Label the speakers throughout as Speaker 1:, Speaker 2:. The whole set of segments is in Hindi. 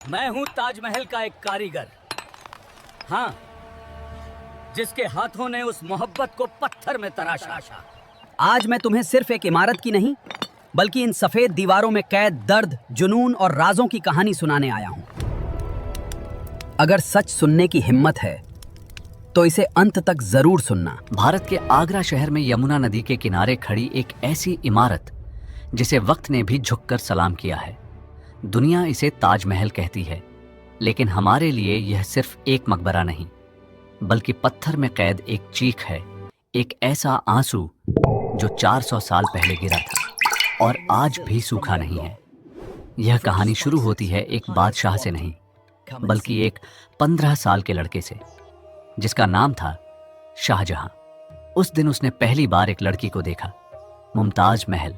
Speaker 1: मैं हूं ताजमहल का एक कारीगर। हाँ, जिसके हाथों ने उस मोहब्बत को पत्थर में तराशा।
Speaker 2: आज मैं तुम्हें सिर्फ एक इमारत की नहीं, बल्कि इन सफेद दीवारों में कैद दर्द, जुनून और राजों की कहानी सुनाने आया हूं। अगर सच सुनने की हिम्मत है तो इसे अंत तक जरूर सुनना।
Speaker 3: भारत के आगरा शहर में यमुना नदी के किनारे खड़ी एक ऐसी इमारत जिसे वक्त ने भी झुककर सलाम किया है। दुनिया इसे ताजमहल कहती है, लेकिन हमारे लिए यह सिर्फ एक मकबरा नहीं, बल्कि पत्थर में कैद एक चीख है, एक ऐसा आंसू जो 400 साल पहले गिरा था और आज भी सूखा नहीं है। यह कहानी शुरू होती है एक बादशाह से नहीं, बल्कि एक 15 साल के लड़के से, जिसका नाम था शाहजहां। उस दिन उसने पहली बार एक लड़की को देखा, मुमताज महल,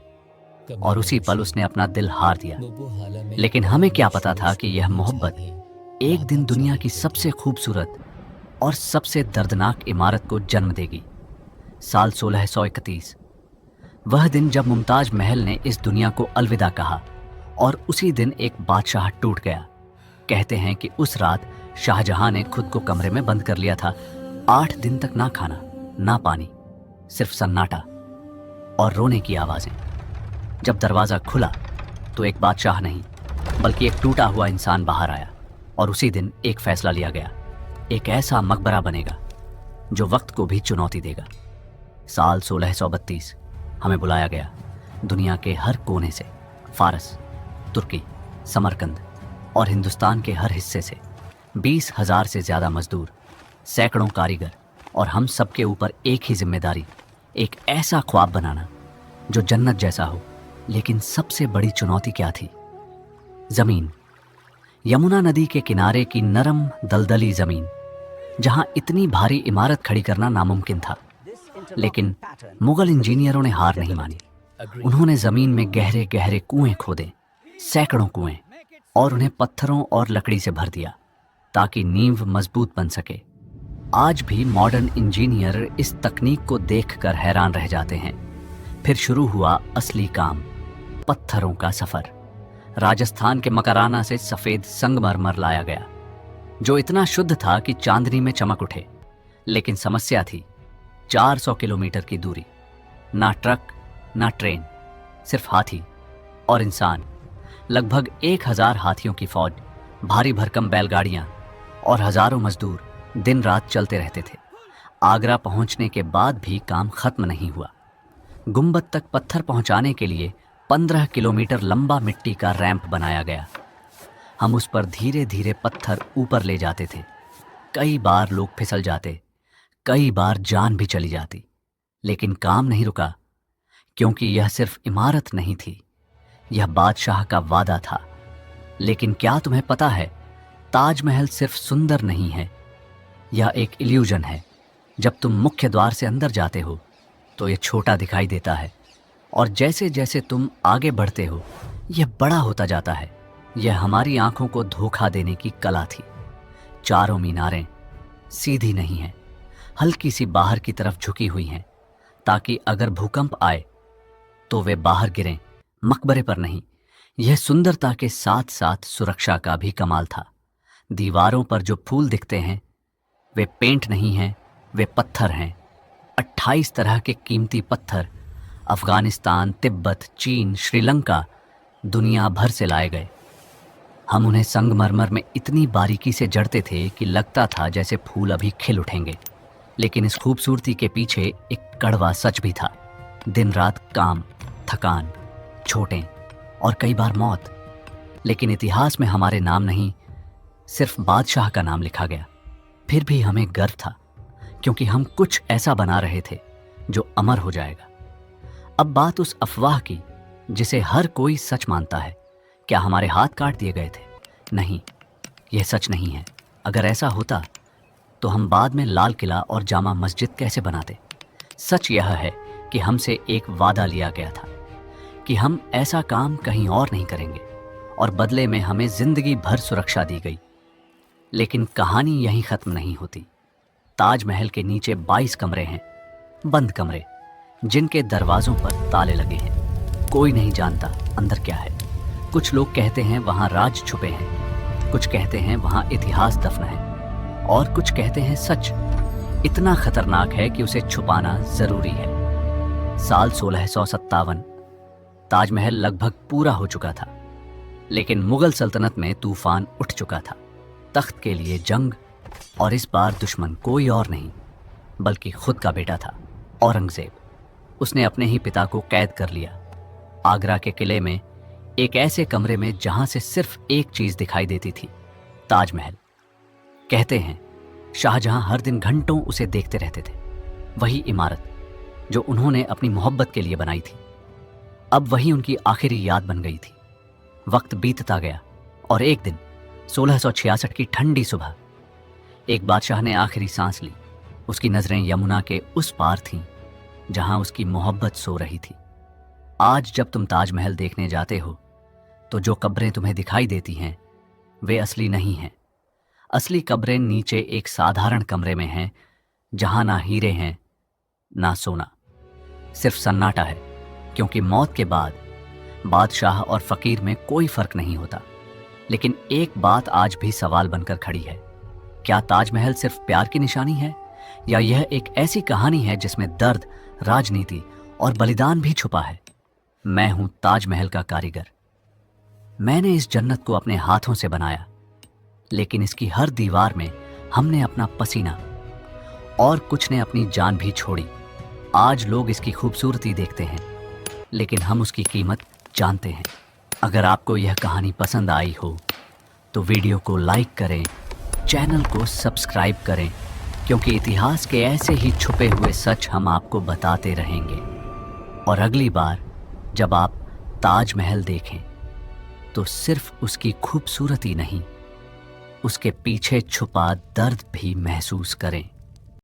Speaker 3: और उसी पल उसने अपना दिल हार दिया। लेकिन हमें क्या पता था कि यह मोहब्बत एक दिन दुनिया की सबसे खूबसूरत और सबसे दर्दनाक इमारत को जन्म देगी। साल 1631, वह दिन जब मुमताज महल ने इस दुनिया को अलविदा कहा और उसी दिन एक बादशाह टूट गया। कहते हैं कि उस रात शाहजहां ने खुद को कमरे में बंद कर लिया था। 8 दिन तक ना खाना ना पानी, सिर्फ सन्नाटा और रोने की आवाजें। जब दरवाजा खुला तो एक बादशाह नहीं, बल्कि एक टूटा हुआ इंसान बाहर आया, और उसी दिन एक फैसला लिया गया। एक ऐसा मकबरा बनेगा जो वक्त को भी चुनौती देगा। साल 1632 हमें बुलाया गया, दुनिया के हर कोने से, फारस, तुर्की, समरकंद और हिंदुस्तान के हर हिस्से से 20,000 से ज्यादा मजदूर, सैकड़ों कारीगर, और हम सबके ऊपर एक ही जिम्मेदारी, एक ऐसा ख्वाब बनाना जो जन्नत जैसा हो। लेकिन सबसे बड़ी चुनौती क्या थी? जमीन। यमुना नदी के किनारे की नरम दलदली जमीन, जहां इतनी भारी इमारत खड़ी करना नामुमकिन था। लेकिन मुगल इंजीनियरों ने हार नहीं मानी। उन्होंने जमीन में गहरे गहरे कुएं खोदे, सैकड़ों कुएं, और उन्हें पत्थरों और लकड़ी से भर दिया ताकि नींव मजबूत बन सके। आज भी मॉडर्न इंजीनियर इस तकनीक को देखकर हैरान रह जाते हैं। फिर शुरू हुआ असली काम, पत्थरों का सफर। राजस्थान के मकराना से सफेद संगमरमर लाया गया, जो इतना शुद्ध था कि चांदनी में चमक उठे। लेकिन समस्या थी 400 किलोमीटर की दूरी, ना ट्रक ना ट्रेन, सिर्फ हाथी और इंसान। लगभग 1000 हाथियों की फौज, भारी भरकम बैलगाड़ियां और हजारों मजदूर दिन रात चलते रहते थे। आगरा पहुंचने के बाद भी काम खत्म नहीं हुआ। गुंबद तक पत्थर पहुंचाने के लिए 15 किलोमीटर लंबा मिट्टी का रैंप बनाया गया। हम उस पर धीरे धीरे पत्थर ऊपर ले जाते थे। कई बार लोग फिसल जाते, कई बार जान भी चली जाती, लेकिन काम नहीं रुका, क्योंकि यह सिर्फ इमारत नहीं थी, यह बादशाह का वादा था। लेकिन क्या तुम्हें पता है, ताजमहल सिर्फ सुंदर नहीं है, यह एक इल्यूजन है। जब तुम मुख्य द्वार से अंदर जाते हो तो यह छोटा दिखाई देता है, और जैसे जैसे तुम आगे बढ़ते हो यह बड़ा होता जाता है। यह हमारी आंखों को धोखा देने की कला थी। चारों मीनारें सीधी नहीं हैं, हल्की सी बाहर की तरफ झुकी हुई हैं, ताकि अगर भूकंप आए तो वे बाहर गिरें, मकबरे पर नहीं। यह सुंदरता के साथ साथ सुरक्षा का भी कमाल था। दीवारों पर जो फूल दिखते हैं वे पेंट नहीं हैं, वे पत्थर हैं। 28 तरह के कीमती पत्थर अफगानिस्तान, तिब्बत, चीन, श्रीलंका, दुनिया भर से लाए गए। हम उन्हें संगमरमर में इतनी बारीकी से जड़ते थे कि लगता था जैसे फूल अभी खिल उठेंगे। लेकिन इस खूबसूरती के पीछे एक कड़वा सच भी था। दिन रात काम, थकान, चोटें और कई बार मौत। लेकिन इतिहास में हमारे नाम नहीं, सिर्फ बादशाह का नाम लिखा गया। फिर भी हमें गर्व था, क्योंकि हम कुछ ऐसा बना रहे थे जो अमर हो जाएगा। अब बात उस अफवाह की जिसे हर कोई सच मानता है। क्या हमारे हाथ काट दिए गए थे? नहीं, यह सच नहीं है। अगर ऐसा होता तो हम बाद में लाल किला और जामा मस्जिद कैसे बनाते? सच यह है कि हमसे एक वादा लिया गया था कि हम ऐसा काम कहीं और नहीं करेंगे, और बदले में हमें जिंदगी भर सुरक्षा दी गई। लेकिन कहानी यहीं खत्म नहीं होती। ताजमहल के नीचे 22 कमरे हैं, बंद कमरे, जिनके दरवाजों पर ताले लगे हैं। कोई नहीं जानता अंदर क्या है। कुछ लोग कहते हैं वहां राज छुपे हैं, कुछ कहते हैं वहां इतिहास दफन है और कुछ कहते हैं सच इतना खतरनाक है कि उसे छुपाना जरूरी है। साल 1657 ताजमहल लगभग पूरा हो चुका था, लेकिन मुगल सल्तनत में तूफान उठ चुका था। तख्त के लिए जंग, और इस बार दुश्मन कोई और नहीं बल्कि खुद का बेटा था, औरंगजेब। उसने अपने ही पिता को कैद कर लिया। आगरा के किले में एक ऐसे कमरे में जहां से सिर्फ एक चीज दिखाई देती थी, ताजमहल। कहते हैं शाहजहां हर दिन घंटों उसे देखते रहते थे। वही इमारत जो उन्होंने अपनी मोहब्बत के लिए बनाई थी, अब वही उनकी आखिरी याद बन गई थी। वक्त बीतता गया और एक दिन 1666 की ठंडी सुबह एक बादशाह ने आखिरी सांस ली। उसकी नजरें यमुना के उस पार थीं जहां उसकी मोहब्बत सो रही थी। आज जब तुम ताजमहल देखने जाते हो तो जो कब्रें तुम्हें दिखाई देती हैं वे असली नहीं हैं। असली कब्रें नीचे एक साधारण कमरे में हैं जहां ना हीरे हैं ना सोना, सिर्फ सन्नाटा है, क्योंकि मौत के बाद बादशाह और फकीर में कोई फर्क नहीं होता। लेकिन एक बात आज भी सवाल बनकर खड़ी है, क्या ताजमहल सिर्फ प्यार की निशानी है या यह एक ऐसी कहानी है जिसमें दर्द, राजनीति और बलिदान भी छुपा है? मैं हूं ताजमहल का कारीगर। मैंने इस जन्नत को अपने हाथों से बनाया, लेकिन इसकी हर दीवार में हमने अपना पसीना और कुछ ने अपनी जान भी छोड़ी। आज लोग इसकी खूबसूरती देखते हैं, लेकिन हम उसकी कीमत जानते हैं। अगर आपको यह कहानी पसंद आई हो तो वीडियो को लाइक करें, चैनल को सब्सक्राइब करें, क्योंकि इतिहास के ऐसे ही छुपे हुए सच हम आपको बताते रहेंगे। और अगली बार जब आप ताजमहल देखें तो सिर्फ उसकी खूबसूरती नहीं, उसके पीछे छुपा दर्द भी महसूस करें।